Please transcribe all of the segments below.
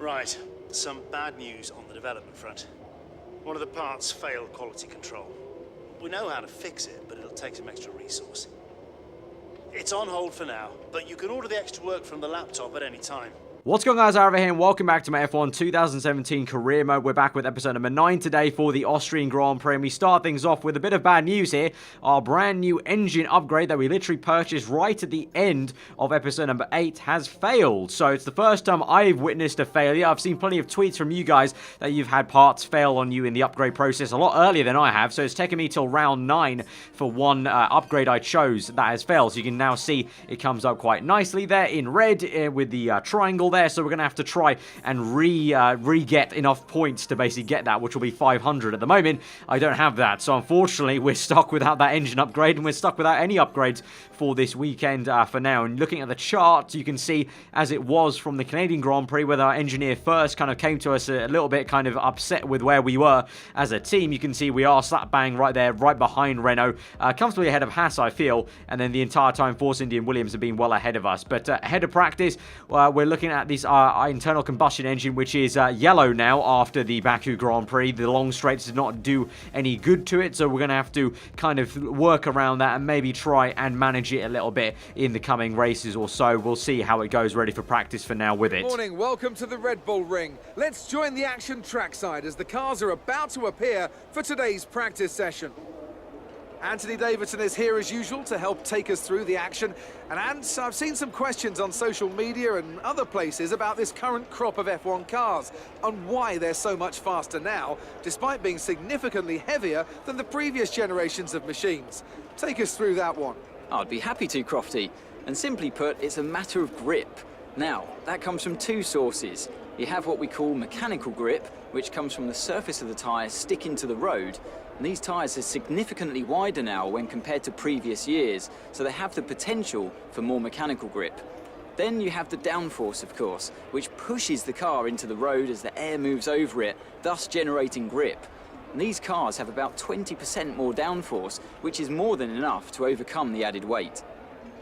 Right, some bad news on the development front. One of the parts failed quality control. We know how to fix it, but it'll take some extra resource. It's on hold for now, but you can order the extra work from the laptop at any time. What's going on, guys? Aarava here, and welcome back to my F1 2017 career mode. We're back with episode number 9 today for the Austrian Grand Prix, and we start things off with a bit of bad news here. Our brand new engine upgrade that we literally purchased right at the end of episode number 8 has failed. So it's the first time I've witnessed a failure. I've seen plenty of tweets from you guys that you've had parts fail on you in the upgrade process a lot earlier than I have. So it's taken me till round 9 for one upgrade I chose that has failed. So you can now see it comes up quite nicely there in red with the triangle there, so we're going to have to try and re-get enough points to basically get that, which will be 500. At the moment, I don't have that, so unfortunately, we're stuck without that engine upgrade, and we're stuck without any upgrades for this weekend for now. And looking at the chart, you can see, as it was from the Canadian Grand Prix, where our engineer first kind of came to us a little bit kind of upset with where we were as a team. You can see we are slap bang right there, right behind Renault, comfortably ahead of Haas, I feel, and then the entire time Force India and Williams have been well ahead of us. But ahead of practice, we're looking at this internal combustion engine, which is yellow now after the Baku Grand Prix. The long straights did not do any good to it, so we're going to have to kind of work around that and maybe try and manage it a little bit in the coming races or so. We'll see how it goes, ready for practice for now with it. Good morning, welcome to the Red Bull Ring. Let's join the action trackside as the cars are about to appear for today's practice session. Anthony Davidson is here as usual to help take us through the action. And Ant, I've seen some questions on social media and other places about this current crop of F1 cars and why they're so much faster now, despite being significantly heavier than the previous generations of machines. Take us through that one. I'd be happy to, Crofty. And simply put, it's a matter of grip. Now, that comes from two sources. You have what we call mechanical grip, which comes from the surface of the tyre sticking to the road. And these tyres are significantly wider now when compared to previous years, so they have the potential for more mechanical grip. Then you have the downforce, of course, which pushes the car into the road as the air moves over it, thus generating grip. And these cars have about 20% more downforce, which is more than enough to overcome the added weight.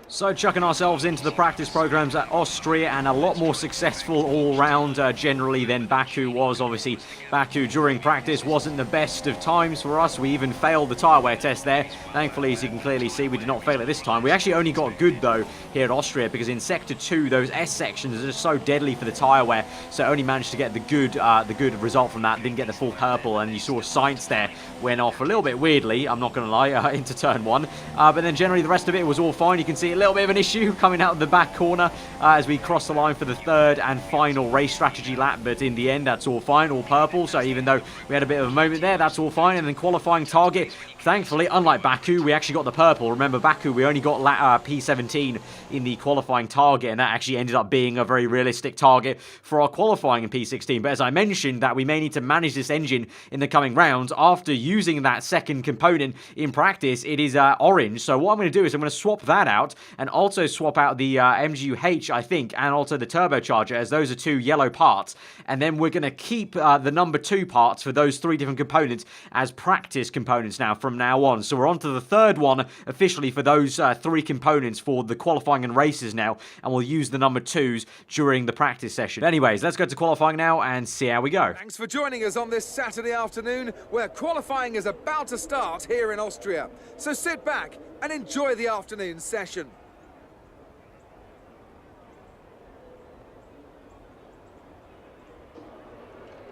So chucking ourselves into the practice programs at Austria, and a lot more successful all round generally than Baku was. Obviously, Baku during practice wasn't the best of times for us. We even failed the tyre wear test there. Thankfully, as you can clearly see, we did not fail it this time. We actually only got good though here at Austria, because in Sector 2, those S sections are just so deadly for the tyre wear. So only managed to get the good result from that. Didn't get the full purple, and you saw Sainz there went off a little bit weirdly, I'm not going to lie, into turn 1. But then generally the rest of it was all fine. You can see a little bit of an issue coming out of the back corner as we cross the line for the third and final race strategy lap, but in the end that's all fine, all purple. So even though we had a bit of a moment there, that's all fine. And then qualifying target, thankfully, unlike Baku, we actually got the purple. Remember, Baku, we only got P17 in the qualifying target, and that actually ended up being a very realistic target for our qualifying in P16. But as I mentioned, that we may need to manage this engine in the coming rounds. After using that second component in practice, it is orange. So what I'm going to do is I'm going to swap that out, and also swap out the MGU-H, I think, and also the turbocharger, as those are two yellow parts. And then we're going to keep the number 2 parts for those 3 different components as practice components now from now on. So we're on to the third one officially for those 3 components for the qualifying and races now, and we'll use the number 2s during the practice session. Anyways, let's go to qualifying now and see how we go. Thanks for joining us on this Saturday afternoon, where qualifying is about to start here in Austria. So sit back and enjoy the afternoon session.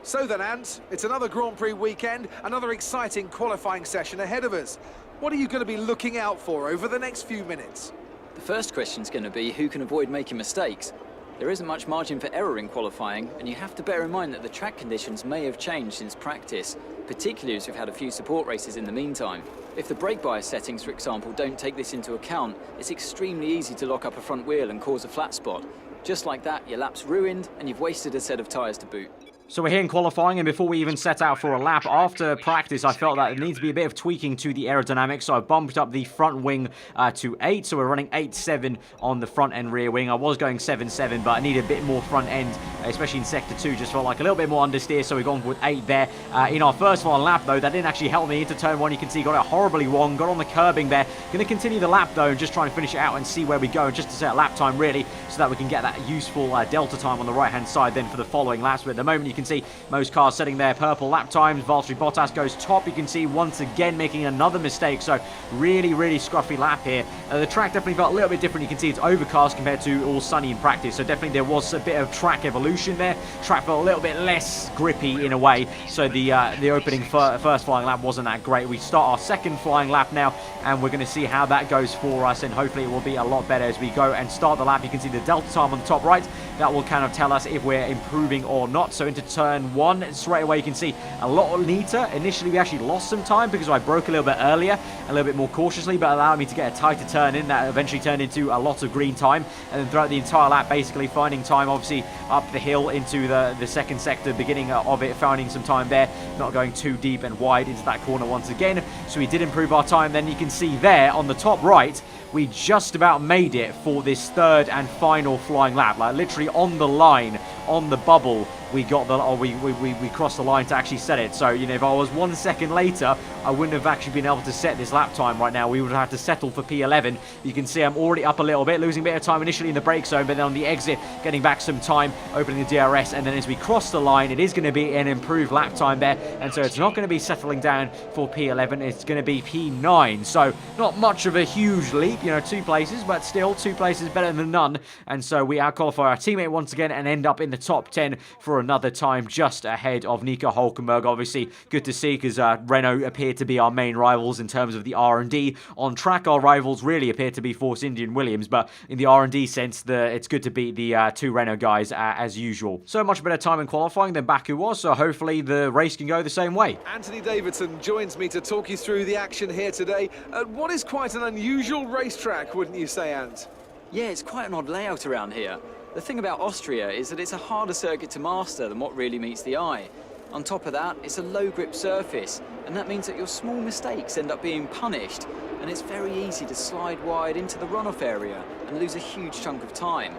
So then, Ant, it's another Grand Prix weekend, another exciting qualifying session ahead of us. What are you going to be looking out for over the next few minutes? The first question's going to be who can avoid making mistakes. There isn't much margin for error in qualifying, and you have to bear in mind that the track conditions may have changed since practice, particularly as we've had a few support races in the meantime. If the brake bias settings, for example, don't take this into account, it's extremely easy to lock up a front wheel and cause a flat spot. Just like that, your lap's ruined, and you've wasted a set of tyres to boot. So we're here in qualifying, and before we even set out for a lap, after practice, I felt that there needs to be a bit of tweaking to the aerodynamics, so I bumped up the front wing to 8, so we're running 8.7 on the front and rear wing. I was going 7.7, but I need a bit more front end, especially in Sector 2, just felt like a little bit more understeer, so we've gone with 8 there. In our first final lap, though, that didn't actually help me into Turn 1. You can see got it horribly wrong, got on the curbing there. Going to continue the lap, though, and just try and finish it out and see where we go, just to set a lap time, really, so that we can get that useful delta time on the right-hand side then for the following laps. But at the moment, you can see most cars setting their purple lap times. Valtteri Bottas goes top. You can see once again making another mistake. So really, really scruffy lap here. The track definitely felt a little bit different. You can see it's overcast compared to all sunny in practice. So definitely there was a bit of track evolution there. Track felt a little bit less grippy in a way. So the opening first flying lap wasn't that great. We start our second flying lap now, and we're going to see how that goes for us. And hopefully it will be a lot better as we go and start the lap. You can see the delta time on the top right. That will kind of tell us if we're improving or not. So into Turn 1, straight away you can see a lot neater. Initially we actually lost some time because I broke a little bit earlier, a little bit more cautiously, but allowed me to get a tighter turn in. That eventually turned into a lot of green time. And then throughout the entire lap, basically finding time, obviously up the hill into the second sector, beginning of it, finding some time there, not going too deep and wide into that corner once again. So we did improve our time. Then you can see there on the top right, we just about made it for this third and final flying lap. Like literally on the line, on the bubble, we got the, or we crossed the line to actually set it. So, you know, if I was 1 second later, I wouldn't have actually been able to set this lap time right now. We would have had to settle for P11. You can see I'm already up a little bit, losing a bit of time initially in the brake zone, but then on the exit, getting back some time, opening the DRS, and then as we cross the line, it is going to be an improved lap time there, and so it's not going to be settling down for P11, it's going to be P9. So, not much of a huge leap, you know, 2 places, but still 2 places better than none, and so we out-qualify our teammate once again and end up in the top 10 for another time, just ahead of Nico Hülkenberg. Obviously, good to see, because Renault appear to be our main rivals in terms of the R&D. On track, our rivals really appear to be Force India and Williams, but in the R&D sense, it's good to beat the 2 Renault guys as usual. So much better time in qualifying than Baku was, so hopefully the race can go the same way. Anthony Davidson joins me to talk you through the action here today at what is quite an unusual racetrack, wouldn't you say, Ant? Yeah, it's quite an odd layout around here. The thing about Austria is that it's a harder circuit to master than what really meets the eye. On top of that, it's a low grip surface, and that means that your small mistakes end up being punished, and it's very easy to slide wide into the runoff area and lose a huge chunk of time.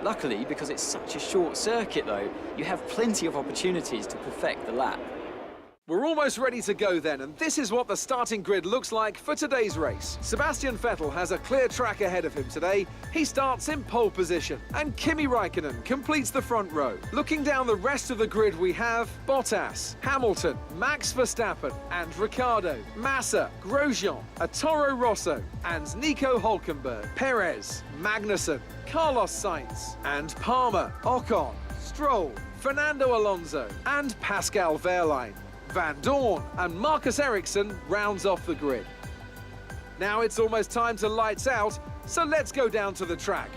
Luckily, because it's such a short circuit though, you have plenty of opportunities to perfect the lap. We're almost ready to go then, and this is what the starting grid looks like for today's race. Sebastian Vettel has a clear track ahead of him today. He starts in pole position, and Kimi Raikkonen completes the front row. Looking down the rest of the grid, we have Bottas, Hamilton, Max Verstappen, and Ricciardo, Massa, Grosjean, a Toro Rosso, and Nico Hülkenberg, Perez, Magnussen, Carlos Sainz, and Palmer, Ocon, Stroll, Fernando Alonso, and Pascal Wehrlein. Van Dorn and Marcus Ericsson rounds off the grid. Now it's almost time to lights out, so let's go down to the track.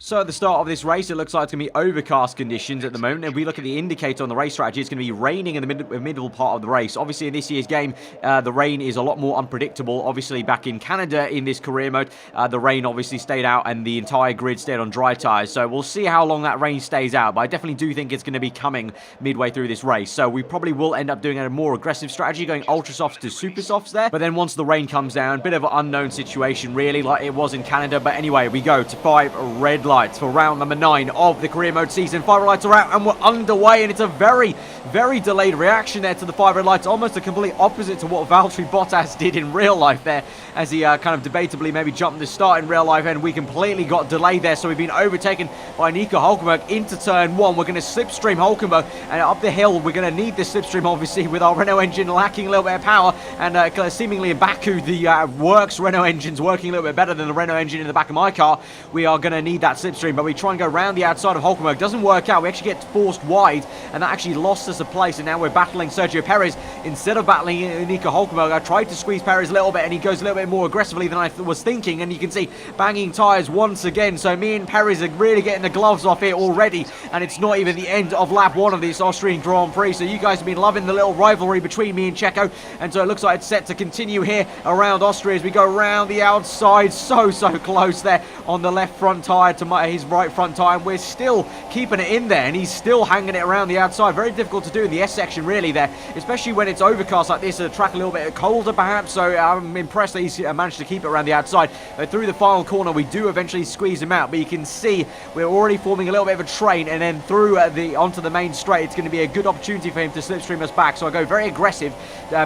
So at the start of this race, it looks like it's going to be overcast conditions at the moment. And if we look at the indicator on the race strategy, it's going to be raining in the middle part of the race. Obviously, in this year's game, the rain is a lot more unpredictable. Obviously, back in Canada in this career mode, the rain obviously stayed out and the entire grid stayed on dry tyres. So we'll see how long that rain stays out. But I definitely do think it's going to be coming midway through this race. So we probably will end up doing a more aggressive strategy, going ultra softs to super softs there. But then once the rain comes down, bit of an unknown situation really, like it was in Canada. But anyway, we go to 5 red lights for round number 9 of the career mode season. 5 red lights are out and we're underway, and it's a very, very delayed reaction there to the 5 red lights, almost a complete opposite to what Valtteri Bottas did in real life there, as he kind of debatably maybe jumped the start in real life, and we completely got delayed there. So we've been overtaken by Nico Hülkenberg into turn 1. We're going to slipstream Hülkenberg, and up the hill we're going to need this slipstream obviously with our Renault engine lacking a little bit of power, and seemingly in Baku the works Renault engine's working a little bit better than the Renault engine in the back of my car. We are going to need that slipstream, but we try and go around the outside of Hülkenberg. Doesn't work out. We actually get forced wide, and that actually lost us a place, and now we're battling Sergio Perez instead of battling Nico Hülkenberg. I tried to squeeze Perez a little bit, and he goes a little bit more aggressively than I was thinking, and you can see banging tyres once again. So me and Perez are really getting the gloves off here already, and it's not even the end of lap 1 of this Austrian Grand Prix. So you guys have been loving the little rivalry between me and Checo, and so it looks like it's set to continue here around Austria as we go around the outside. So close there on the left front tyre to tyre, his right front tyre, and we're still keeping it in there, and he's still hanging it around the outside. Very difficult to do in the S section really there, especially when it's overcast like this, the track a little bit colder perhaps, so I'm impressed that he's managed to keep it around the outside. Through the final corner, we do eventually squeeze him out, but you can see we're already forming a little bit of a train, and then through onto the main straight, it's going to be a good opportunity for him to slipstream us back. So I go very aggressive,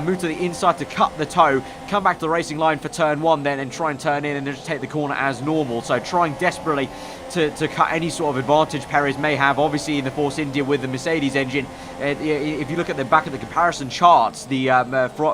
move to the inside to cut the toe, come back to the racing line for turn 1 then, and try and turn in and then just take the corner as normal. So trying desperately to cut any sort of advantage Perez may have, obviously in the Force India with the Mercedes engine. If you look at the back of the comparison charts, the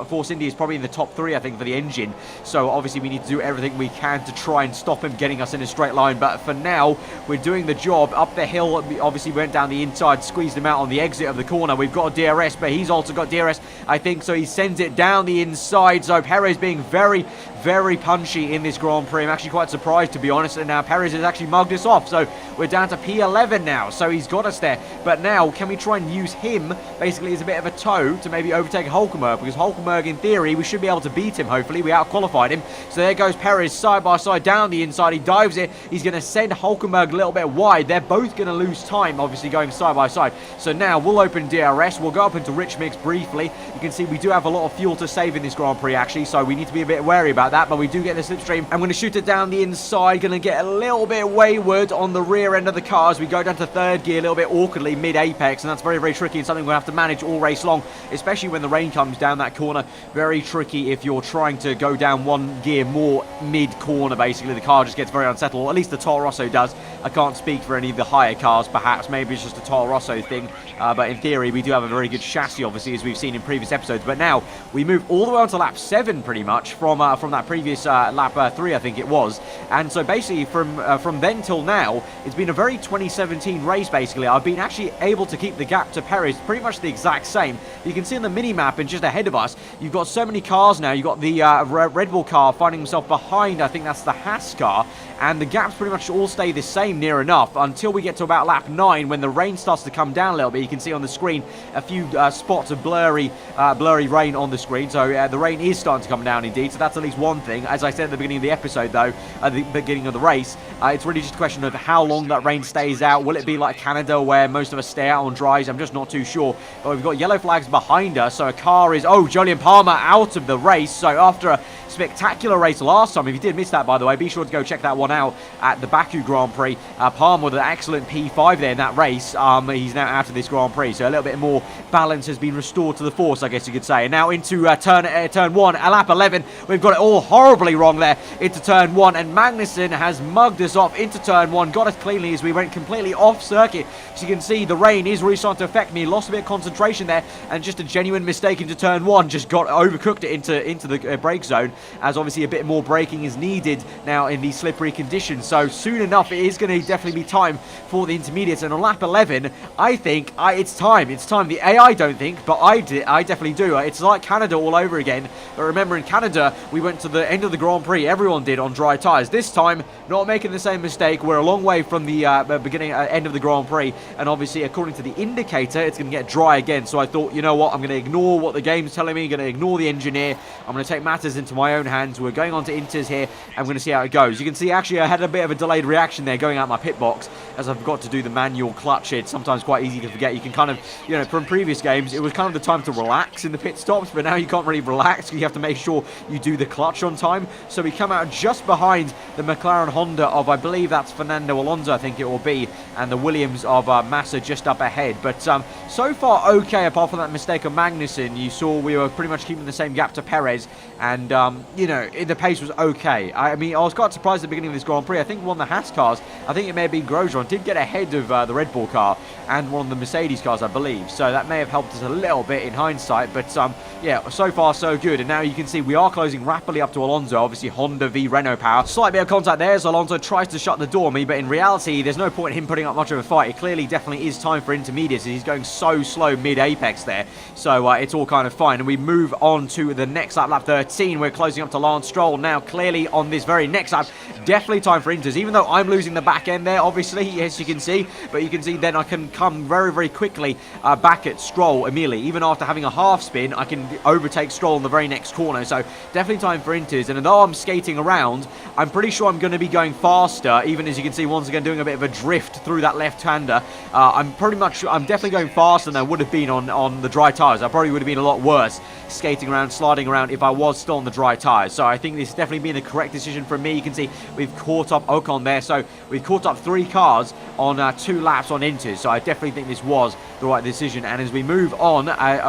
Force India is probably in the top 3, I think, for the engine. So obviously we need to do everything we can to try and stop him getting us in a straight line. But for now, we're doing the job. Up the hill, obviously went down the inside, squeezed him out on the exit of the corner. We've got a DRS, but he's also got DRS, I think, so he sends it down the inside. So Perez being very, very punchy in this Grand Prix. I'm actually quite surprised, to be honest, and now Perez has actually mugged us off, so we're down to P11 now, so he's got us there. But now, can we try and use him basically as a bit of a tow to maybe overtake Hulkenberg? Because Hulkenberg, in theory, we should be able to beat him, hopefully. We out-qualified him. So there goes Perez, side by side, down the inside. He dives it. He's going to send Hulkenberg a little bit wide. They're both going to lose time, obviously, going side by side. So now, we'll open DRS. We'll go up into Rich Mix briefly. You can see we do have a lot of fuel to save in this Grand Prix, actually, so we need to be a bit wary about that, but we do get the slipstream. I'm going to shoot it down the inside. Going to get a little bit wayward on the rear end of the car as we go down to third gear a little bit awkwardly mid-apex, and that's very, very tricky and something we'll have to manage all race long, especially when the rain comes down that corner. Very tricky if you're trying to go down one gear more mid-corner, basically. The car just gets very unsettled, at least the Toro Rosso does. I can't speak for any of the higher cars, perhaps. Maybe it's just a Toro Rosso thing, but in theory, we do have a very good chassis, obviously, as we've seen in previous episodes. But now, we move all the way on to lap 7, pretty much, from that previous lap 3, I think it was. And so basically, from then till now, it's been a very 2017 race, basically. I've been actually able to keep the gap to Perez pretty much the exact same. You can see in the mini-map and just ahead of us, you've got so many cars now. You've got the Red Bull car finding himself behind, I think that's the Haas car, and the gaps pretty much all stay the same near enough until we get to about lap 9 when the rain starts to come down a little bit. You can see on the screen a few spots of blurry rain on the screen, so the rain is starting to come down indeed, so that's at least one thing. As I said at the beginning of the episode though, at the beginning of the race, it's really just a question of how long that rain stays out. Will it be like Canada where most of us stay out on dries? I'm just not too sure. But we've got yellow flags behind us, so a car is, Jolyon Palmer out of the race. So after a spectacular race last time, if you did miss that, by the way, be sure to go check that one out at the Baku Grand Prix. Palmer with an excellent P5 there in that race. He's now out of this Grand Prix, so a little bit more balance has been restored to the force, I guess you could say. And now into turn 1, lap 11. We've got it all horribly wrong there into turn 1, and Magnussen has mugged us off into turn 1, got us cleanly as we went completely off circuit. So you can see the rain is really starting to affect me. Lost a bit of concentration there, and just a genuine mistake into turn 1. Just overcooked it into the brake zone, as obviously a bit more braking is needed now in these slippery conditions. So soon enough, it is going to definitely be time for the intermediates. And on lap 11, I think it's time. It's time. The AI don't think, but I definitely do. It's like Canada all over again. But remember, in Canada, we went to the end of the Grand Prix. Everyone did on dry tyres. This time, not making the same mistake. We're a long way from the end of the Grand Prix. And obviously, according to the indicator, it's going to get dry again. So I thought, you know what? I'm going to ignore what the game's telling me. I'm going to ignore the engineer. I'm going to take matters into my own hands. We're going on to Inters here. I'm going to see how it goes. You can see, actually, I had a bit of a delayed reaction there going out my pit box, as I forgot to do the manual clutch. It's sometimes quite easy to forget. You can kind of, from previous games, it was kind of the time to relax in the pit stops, but now you can't really relax. You have to make sure you do the clutch on time. So we come out just behind the McLaren Honda of, I believe that's Fernando Alonso, I think it will be, and the Williams of Massa just up ahead. But so far, okay, apart from that mistake of Magnussen. You saw we were pretty much keeping the same gap to Perez, and, the pace was okay. I mean, I was quite surprised at the beginning of this Grand Prix. I think one of the Haas cars, I think it may have been Grosjean, did get ahead of the Red Bull car and one of the Mercedes cars, I believe. So that may have helped us a little bit in hindsight. But yeah, so far so good. And now you can see we are closing rapidly up to Alonso. Obviously Honda v Renault power. Slight bit of contact there as Alonso tries to shut the door on me, but in reality there's no point in him putting up much of a fight. It clearly definitely is time for intermediates. He's going so slow mid-apex there. So it's all kind of fine. And we move on to the next lap, lap 13. We're closing closing up to Lance Stroll. Now, clearly on this very next lap, definitely time for Inters, even though I'm losing the back end there, obviously, as you can see. But you can see then I can come very, very quickly back at Stroll immediately. Even after having a half spin, I can overtake Stroll in the very next corner. So definitely time for Inters. And although I'm skating around, I'm pretty sure I'm going to be going faster, even as you can see once again doing a bit of a drift through that left-hander. I'm definitely going faster than I would have been on the dry tyres. I probably would have been a lot worse skating around, sliding around if I was still on the dry tyres. So I think this has definitely been the correct decision for me. You can see we've caught up Ocon there. So we've caught up 3 cars on 2 laps on Inters. So I definitely think this was the right decision. And as we move on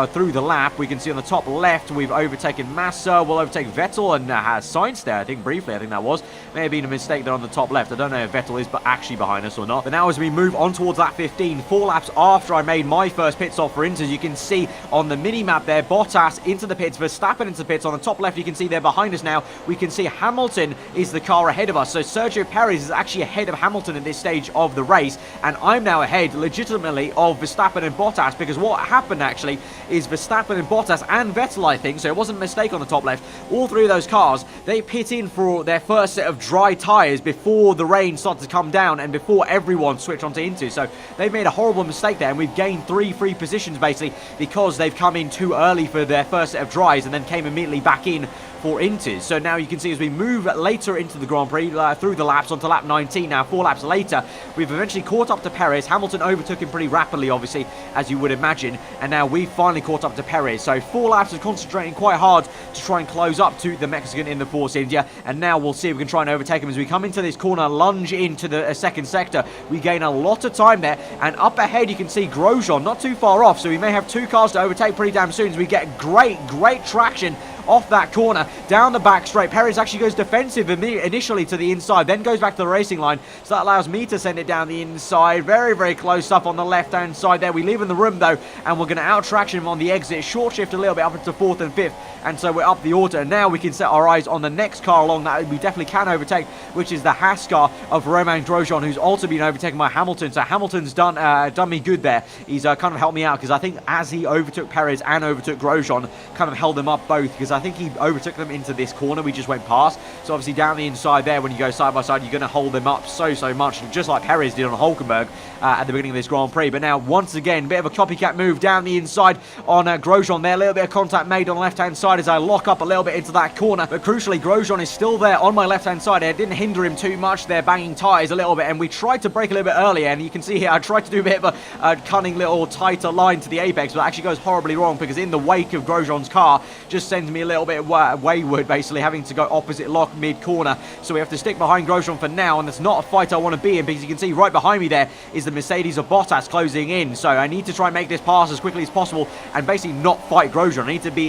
through the lap, we can see on the top left we've overtaken Massa. We'll overtake Vettel and has Sainz there, I think, briefly. I think that was. May have been a mistake there on the top left. I don't know if Vettel is but actually behind us or not. But now as we move on towards lap 15, 4 laps after I made my first pit stop for Inters, you can see on the mini-map there, Bottas into the pits, Verstappen into the pits. On the top left, you can see they're behind us now. We can see Hamilton is the car ahead of us. So Sergio Perez is actually ahead of Hamilton at this stage of the race. And I'm now ahead, legitimately, of Verstappen and Bottas, because what happened actually is Verstappen and Bottas and Vettel, I think, so it wasn't a mistake on the top left, all 3 of those cars, they pit in for their first set of dry tyres before the rain started to come down and before everyone switched onto Inters. So they've made a horrible mistake there, and we've gained 3 free positions basically because they've come in too early for their first set of dries and then came immediately back in for Inters. So now you can see as we move later into the Grand Prix, through the laps onto lap 19 now, 4 laps later, we've eventually caught up to Perez. Hamilton overtook him pretty rapidly, obviously, as you would imagine, and now we've finally caught up to Perez. So 4 laps of concentrating quite hard to try and close up to the Mexican in the Force India, and now we'll see if we can try and overtake him as we come into this corner, lunge into the second sector. We gain a lot of time there, and up ahead you can see Grosjean not too far off, so we may have 2 cars to overtake pretty damn soon as we get great traction off that corner, down the back straight. Perez actually goes defensive initially to the inside, then goes back to the racing line, so that allows me to send it down the inside. Very, very close up on the left-hand side there. We leave in the room, though, and we're going to out-traction him on the exit. Short shift a little bit up into 4th and 5th, and so we're up the order. And now we can set our eyes on the next car along that we definitely can overtake, which is the Haas car of Romain Grosjean, who's also been overtaken by Hamilton. So Hamilton's done me good there. He's kind of helped me out, because I think as he overtook Perez and overtook Grosjean, kind of held them up both, because I think he overtook them into this corner we just went past. So obviously down the inside there, when you go side by side, you're going to hold them up so much, just like Perez did on Hulkenberg at the beginning of this Grand Prix. But now once again, bit of a copycat move down the inside on Grosjean there. A little bit of contact made on the left hand side as I lock up a little bit into that corner, but crucially Grosjean is still there on my left hand side. It didn't hinder him too much there, banging tyres a little bit, and we tried to brake a little bit earlier, and you can see here I tried to do a bit of a cunning little tighter line to the apex, but it actually goes horribly wrong, because in the wake of Grosjean's car just sends me a little bit wayward, basically having to go opposite lock mid-corner. So we have to stick behind Grosjean for now, and that's not a fight I want to be in, because you can see right behind me there is the Mercedes of Bottas closing in. So I need to try and make this pass as quickly as possible and basically not fight Grosjean.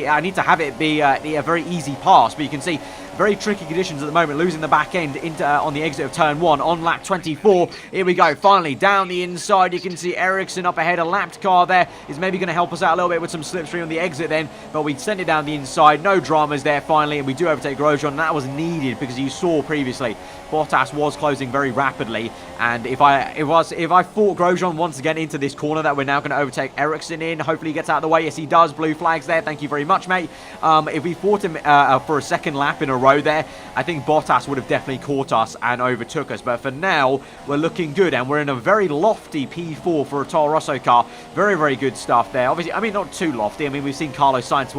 I need to have it be a very easy pass, but you can see very tricky conditions at the moment, losing the back end into on the exit of turn 1 on lap 24. Here we go, finally down the inside. You can see Ericsson up ahead. A lapped car there is maybe going to help us out a little bit with some slipstream on the exit then, but we send it down the inside. No dramas there finally, and we do overtake Grosjean, and that was needed, because you saw previously Bottas was closing very rapidly, and if I fought Grosjean once again into this corner that we're now going to overtake Ericsson in, hopefully he gets out of the way. Yes, he does. Blue flags there. Thank you very much, mate. If we fought him for a second lap in a row there, I think Bottas would have definitely caught us and overtook us, but for now we're looking good, and we're in a very lofty P4 for a Toro Rosso car. Very, very good stuff there. Obviously, I mean, not too lofty. I mean, we've seen Carlos Sainz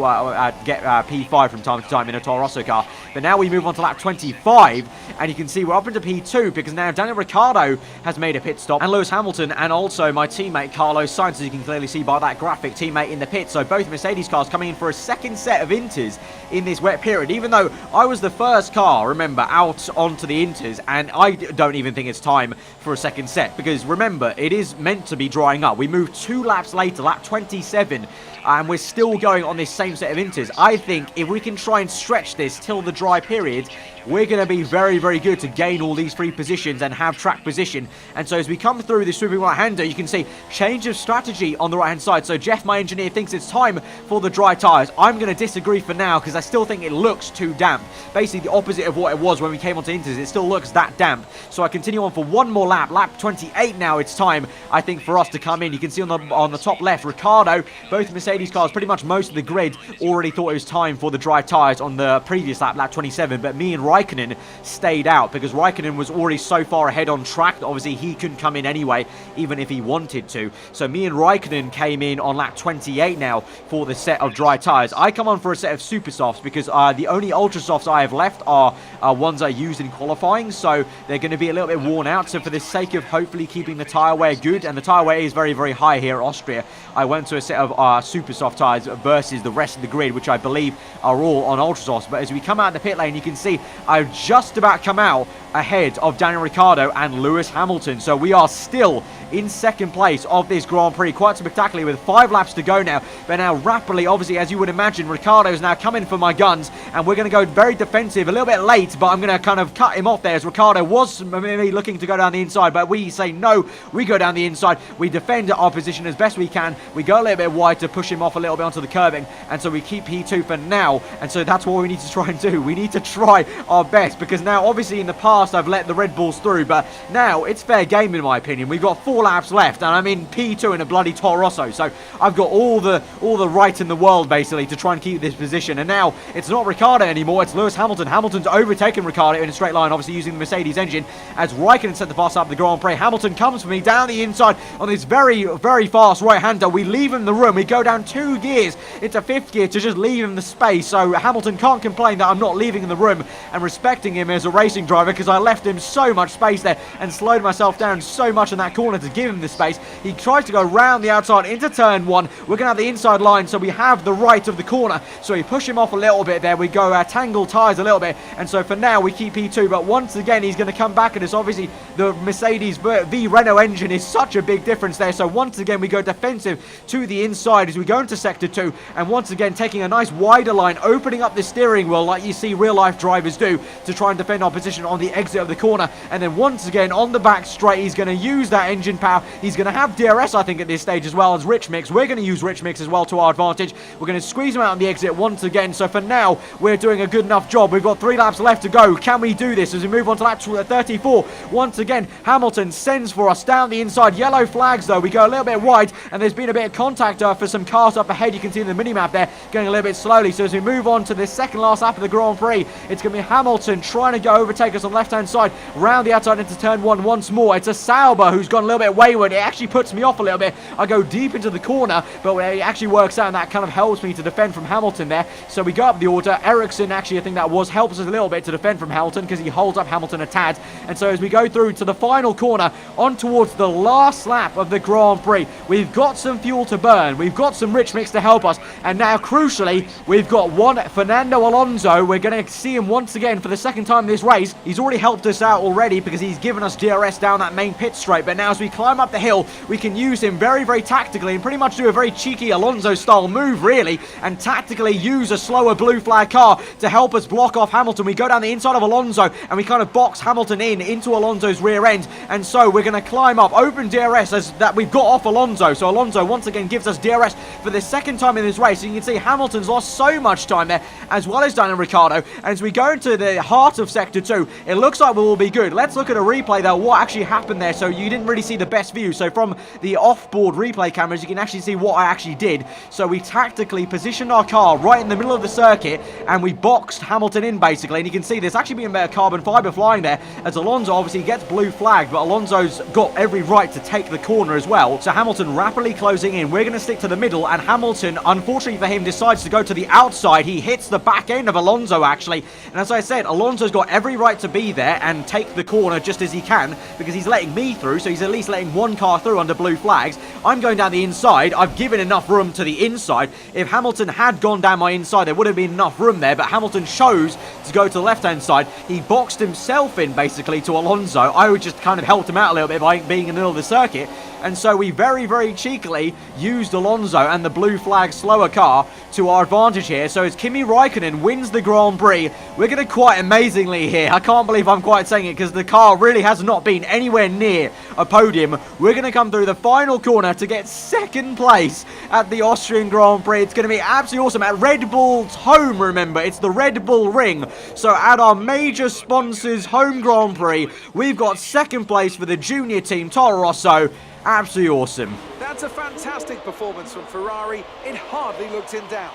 get P5 from time to time in a Toro Rosso car, but now we move on to lap 25, and you can see we're up into P2, because now Daniel Ricciardo has made a pit stop, and Lewis Hamilton, and also my teammate Carlos Sainz, as you can clearly see by that graphic, teammate in the pit. So both Mercedes cars coming in for a second set of Inters in this wet period, even though I was the first car, remember, out onto the Inters, and I don't even think it's time for a second set, because remember, it is meant to be drying up. We moved 2 laps later, lap 27, and we're still going on this same set of Inters. I think if we can try and stretch this till the dry period, we're going to be very, very good to gain all these free positions and have track position. And so as we come through this sweeping right-hander, you can see change of strategy on the right-hand side. So Jeff, my engineer, thinks it's time for the dry tyres. I'm going to disagree for now, because I still think it looks too damp. basically the opposite of what it was when we came onto Inters. It still looks that damp. So I continue on for one more lap. Lap 28 now. It's time, I think, for us to come in. You can see on the top left, Ricciardo, both Mercedes cars, pretty much most of the grid already thought it was time for the dry tyres on the previous lap, lap 27, but me and Raikkonen stayed out because Raikkonen was already so far ahead on track that obviously he couldn't come in anyway, even if he wanted to. So me and Raikkonen came in on lap 28 now for the set of dry tyres. I come on for a set of super softs because the only ultra softs I have left are ones I used in qualifying, so they're going to be a little bit worn out. So for the sake of hopefully keeping the tyre wear good, and the tyre wear is very, very high here at Austria, I went to a set of super soft tyres versus the rest of the grid, which I believe are all on ultra softs. But as we come out of the pit lane, you can see I've just about come out ahead of Daniel Ricciardo and Lewis Hamilton. So we are still in second place of this Grand Prix, quite spectacularly, with 5 laps to go now. But now rapidly, obviously, as you would imagine, Ricciardo is now coming for my guns, and we're going to go very defensive, a little bit late, but I'm going to kind of cut him off there, as Ricciardo was maybe looking to go down the inside, but we say no, we go down the inside, we defend our position as best we can, we go a little bit wide to push him off a little bit onto the curbing, and so we keep P2 for now, and so that's what we need to try and do. We need to try our best, because now, obviously, in the past, I've let the Red Bulls through, but now it's fair game in my opinion. We've got 4 laps left, and I'm in P2 in a bloody Toro Rosso, so I've got all the right in the world basically to try and keep this position. And now it's not Ricciardo anymore, it's Lewis Hamilton. Hamilton's overtaken Ricciardo in a straight line, obviously using the Mercedes engine, as Raikkonen set the fast lap of the Grand Prix. Hamilton comes for me down the inside on this very, very fast right-hander. We leave him the room, we go down 2 gears into 5th gear to just leave him the space, so Hamilton can't complain that I'm not leaving him the room and respecting him as a racing driver, because I left him so much space there and slowed myself down so much in that corner to give him the space. He tries to go round the outside into turn 1. We're going to have the inside line, so we have the right of the corner, so we push him off a little bit there. We go tangle tyres a little bit, and so for now we keep P2, but once again he's going to come back at us. Obviously the Mercedes v Renault engine is such a big difference there, so once again we go defensive to the inside as we go into sector 2, and once again taking a nice wider line, opening up the steering wheel like you see real life drivers do to try and defend our position on the exit of the corner. And then once again on the back straight, he's going to use that engine power. He's going to have DRS, I think, at this stage, as well as Rich Mix. We're going to use Rich Mix as well to our advantage. We're going to squeeze him out on the exit once again. So for now, we're doing a good enough job. We've got 3 laps left to go. Can we do this as we move on to lap 34? Once again, Hamilton sends for us down the inside. Yellow flags, though. We go a little bit wide, and there's been a bit of contact for some cars up ahead. You can see in the mini-map there, going a little bit slowly. So as we move on to the second last lap of the Grand Prix, it's going to be Hamilton trying to go overtake us on the left-hand side, round the outside into turn 1 once more. It's a Sauber who's gone a little bit wayward. It actually puts me off a little bit. I go deep into the corner, but it actually works out, and that kind of helps me to defend from Hamilton there. So we go up the order. Ericsson, actually, I think that helps us a little bit to defend from Hamilton, because he holds up Hamilton a tad. And so as we go through to the final corner, on towards the last lap of the Grand Prix, we've got some fuel to burn. We've got some Rich Mix to help us. And now, crucially, we've got one Fernando Alonso. We're going to see him once again for the second time in this race. He's already helped us out already because he's given us DRS down that main pit straight. But now as we climb up the hill, we can use him very, very tactically and pretty much do a very cheeky Alonso-style move, really, and tactically use a slower blue flag car to help us block off Hamilton. We go down the inside of Alonso and we kind of box Hamilton into Alonso's rear end. And so we're going to climb up, open DRS as that we've got off Alonso. So Alonso once again gives us DRS for the second time in this race. So you can see Hamilton's lost so much time there, as well as Daniel Ricciardo. And as we go into the heart of Sector 2, it looks like we'll all be good. Let's look at a replay though, what actually happened there. So you didn't really see the best view. So from the off-board replay cameras, you can actually see what I actually did. So we tactically positioned our car right in the middle of the circuit, and we boxed Hamilton in basically. And you can see there's actually been a bit of carbon fiber flying there, as Alonso obviously gets blue flagged, but Alonso's got every right to take the corner as well. So Hamilton rapidly closing in. We're going to stick to the middle, and Hamilton, unfortunately for him, decides to go to the outside. He hits the back end of Alonso actually, and as I said, Alonso's got every right to be there and take the corner just as he can, because he's letting me through, so he's at least letting one car through under blue flags. I'm going down the inside. I've given enough room to the inside. If Hamilton had gone down my inside, there would have been enough room there, but Hamilton chose to go to the left-hand side. He boxed himself in basically to Alonso. I would just kind of helped him out a little bit by being in the middle of the circuit. And so we very, very cheekily used Alonso and the blue flag slower car to our advantage here. So as Kimi Raikkonen wins the Grand Prix, we're going to quite amazingly here. I can't believe I'm quite saying it because the car really has not been anywhere near a podium. We're going to come through the final corner to get second place at the Austrian Grand Prix. It's going to be absolutely awesome at Red Bull's home, remember. It's the Red Bull Ring. So at our major sponsor's home Grand Prix, we've got second place for the junior team, Toro Rosso. Absolutely awesome. That's a fantastic performance from Ferrari. It hardly looked in doubt.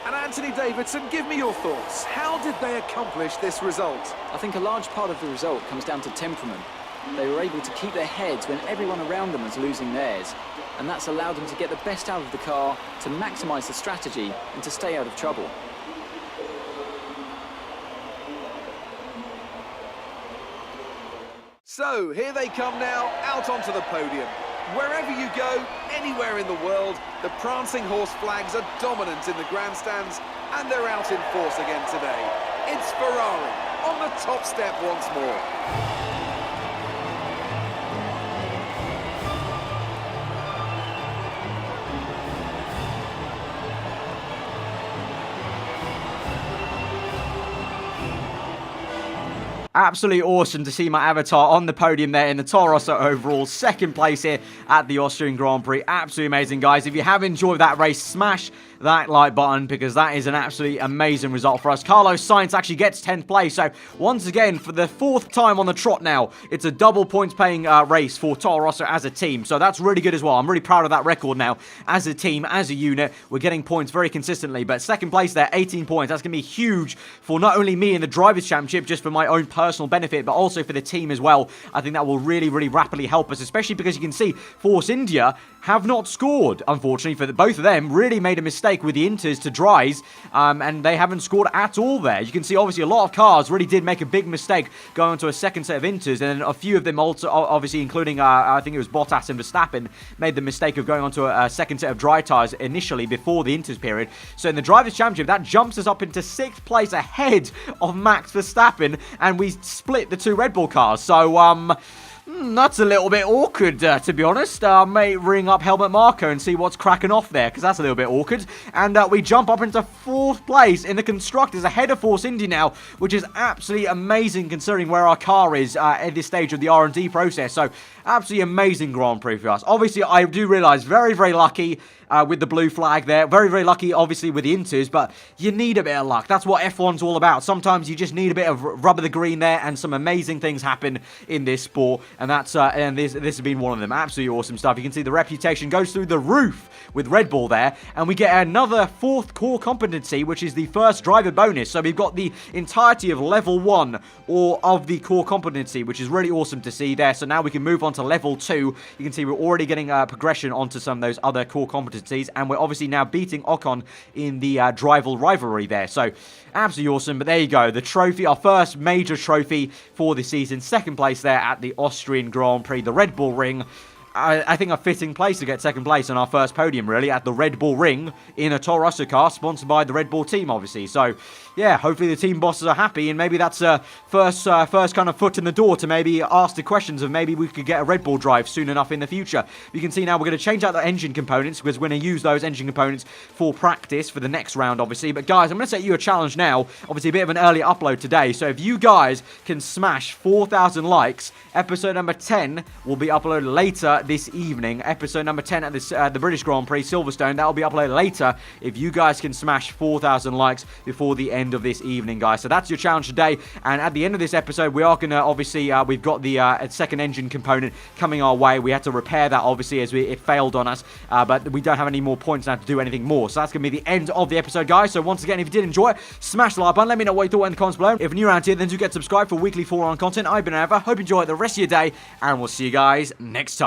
And Anthony Davidson, give me your thoughts. How did they accomplish this result? I think a large part of the result comes down to temperament. They were able to keep their heads when everyone around them was losing theirs. And that's allowed them to get the best out of the car, to maximise the strategy, and to stay out of trouble. So, here they come now, out onto the podium. Wherever you go, anywhere in the world, the prancing horse flags are dominant in the grandstands, and they're out in force again today. It's Ferrari, on the top step once more. Absolutely awesome to see my avatar on the podium there in the Toro Rosso overall. Second place here at the Austrian Grand Prix. Absolutely amazing, guys. If you have enjoyed that race, smash that like button because that is an absolutely amazing result for us. Carlos Sainz actually gets 10th place. So once again, for the 4th time on the trot now, it's a double points paying race for Toro Rosso as a team. So that's really good as well. I'm really proud of that record now. As a team, as a unit, we're getting points very consistently. But second place there, 18 points. That's going to be huge for not only me in the Drivers' Championship, just for my own personal benefit, but also for the team as well. I think that will really, really rapidly help us, especially because you can see Force India have not scored, unfortunately, for both of them. Really made a mistake with the Inters to Dries, and they haven't scored at all there. You can see, obviously, a lot of cars really did make a big mistake going onto a second set of Inters, and then a few of them also, obviously, including, I think it was Bottas and Verstappen, made the mistake of going onto a second set of dry tyres initially before the Inters period. So in the Drivers' Championship, that jumps us up into 6th place ahead of Max Verstappen, and we split the two Red Bull cars. So, that's a little bit awkward, to be honest. May ring up Helmut Marko and see what's cracking off there, because that's a little bit awkward. And we jump up into 4th place in the Constructors, ahead of Force India now, which is absolutely amazing considering where our car is at this stage of the R&D process. So, absolutely amazing Grand Prix for us. Obviously, I do realise, very, very lucky with the blue flag there. Very, very lucky, obviously, with the Inters, but you need a bit of luck. That's what F1's all about. Sometimes you just need a bit of rub of the green there, and some amazing things happen in this sport, and that's and this has been one of them. Absolutely awesome stuff. You can see the reputation goes through the roof with Red Bull there, and we get another 4th core competency, which is the first driver bonus. So we've got the entirety of level 1 or of the core competency, which is really awesome to see there. So now we can move on to level 2. You can see we're already getting progression onto some of those other core competencies, and we're obviously now beating Ocon in the driver rivalry there. So absolutely awesome. But there you go, the trophy, our first major trophy for the season. Second place there at the Austrian Grand Prix, the Red Bull Ring. I think a fitting place to get second place on our first podium, really, at the Red Bull Ring in a Toro Rosso car, sponsored by the Red Bull team, obviously. So, yeah, hopefully the team bosses are happy, and maybe that's a first kind of foot in the door to maybe ask the questions of maybe we could get a Red Bull drive soon enough in the future. You can see now we're going to change out the engine components, because we're going to use those engine components for practice for the next round, obviously. But, guys, I'm going to set you a challenge now. Obviously, a bit of an early upload today. So, if you guys can smash 4,000 likes, episode number 10 will be uploaded later this evening. Episode number 10 at this the British Grand Prix, Silverstone, that will be uploaded later if you guys can smash 4,000 likes before the end of this evening, guys. So that's your challenge today, and at the end of this episode, we are going to, obviously, we've got the second engine component coming our way. We had to repair that, obviously, as it failed on us, but we don't have any more points now to do anything more. So that's going to be the end of the episode, guys. So once again, if you did enjoy it, smash the like button. Let me know what you thought in the comments below. If you're new around here, then do get subscribed for weekly 4-on content. I've been Aarava. Hope you enjoy the rest of your day, and we'll see you guys next time.